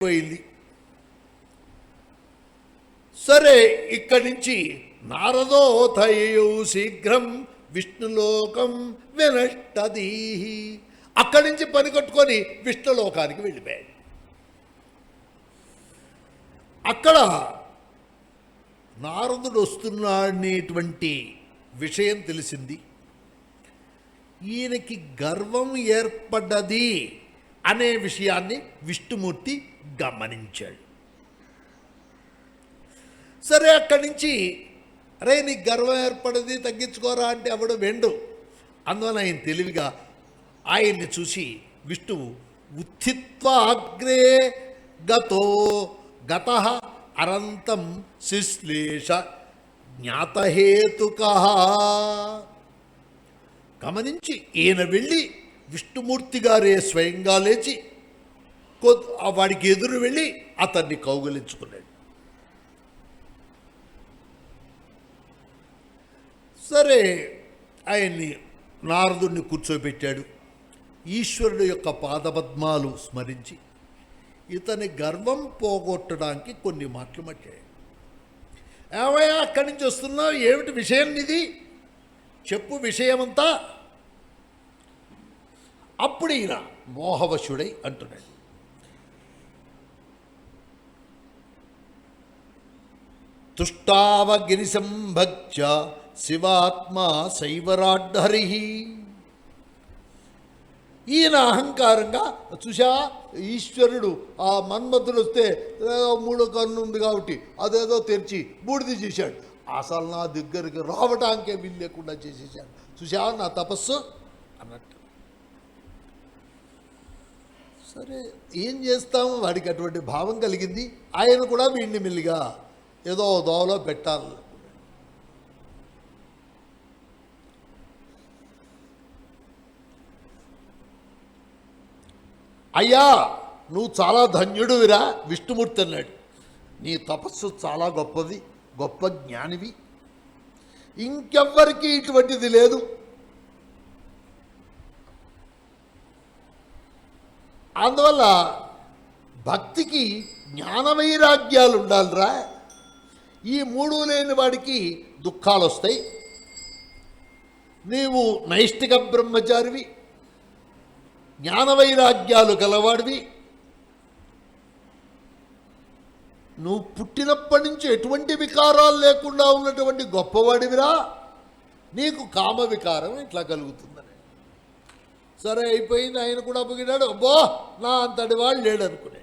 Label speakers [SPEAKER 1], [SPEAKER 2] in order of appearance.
[SPEAKER 1] పోయింది. సరే, ఇక్కడి నుంచి నారదోథయో శీఘ్రం విష్ణులోకం వినష్టదీహి, అక్కడి నుంచి పని కట్టుకొని విష్ణులోకానికి వెళ్ళిపోయాడు. అక్కడ నారదుడు వస్తున్నాడనేటువంటి విషయం తెలిసింది. ఈయనకి గర్వం ఏర్పడ్డది అనే విషయాన్ని విష్ణుమూర్తి గమనించాడు. సరే, అక్కడి నుంచి అరే నీకు గర్వం ఏర్పడది తగ్గించుకోరా అంటే ఎవడు వెండు. అందువల్ల ఆయన తెలివిగా ఆయన్ని చూసి విష్ణువు ఉత్థిత్వా అగ్రే గత అనంతం శిశ్లేష జ్ఞాతహేతుక, గమనించి ఈయన వెళ్ళి విష్ణుమూర్తి గారే స్వయంగా లేచి వాడికి ఎదురు వెళ్ళి అతన్ని కౌగిలించుకున్నాడు. సరే, ఆయన్ని నారదుడిని కూర్చోబెట్టాడు. ఈశ్వరుడు యొక్క పాదపద్మాలు స్మరించి ఇతని గర్వం పోగొట్టడానికి కొన్ని మాటలు మట్టాడు. ఏమయ్యా అక్కడి నుంచి వస్తున్నావు, ఏమిటి విషయం ఇది, చెప్పు విషయమంతా. అప్పుడు ఈయన మోహవశుడై అంటున్నాడు, తుష్టావగిరిసంభక్త్య శివాత్మా శైవరాడ్హరి. ఈయన అహంకారంగా చూసా, ఈశ్వరుడు ఆ మన్మథుడు వస్తే మూడో కన్ను ఉంది కాబట్టి అదేదో తెరిచి బూడిది చేశాడు, అసలు నా దగ్గరికి రావటానికే వీలు లేకుండా చేసేసాడు, చూసా నా తపస్సు అన్నట్టు. సరే, ఏం చేస్తాము, వాడికి అటువంటి భావం కలిగింది. ఆయన కూడా వీడిని మెల్లిగా ఏదో దోవలో పెట్టాలి. అయ్యా నువ్వు చాలా ధన్యుడివిరా విష్ణుమూర్తి అన్నాడు. నీ తపస్సు చాలా గొప్పది, గొప్ప జ్ఞానివి, ఇంకెవ్వరికీ ఇటువంటిది లేదు. అందువల్ల భక్తికి జ్ఞాన వైరాగ్యాలు ఉండాలిరా. ఈ మూడు లేని వాడికి దుఃఖాలు వస్తాయి. నీవు నైష్ఠిక బ్రహ్మచారివి, జ్ఞాన వైరాగ్యాలు గలవాడివి. నువ్వు పుట్టినప్పటి నుంచి ఎటువంటి వికారాలు లేకుండా ఉన్నటువంటి గొప్పవాడివిరా, నీకు కామ వికారం ఇట్లా కలుగుతుందని. సరే అయిపోయింది, ఆయన కూడా పొగిడాడు. అబ్బో నా అంతటి వాడు లేడు అనుకునే.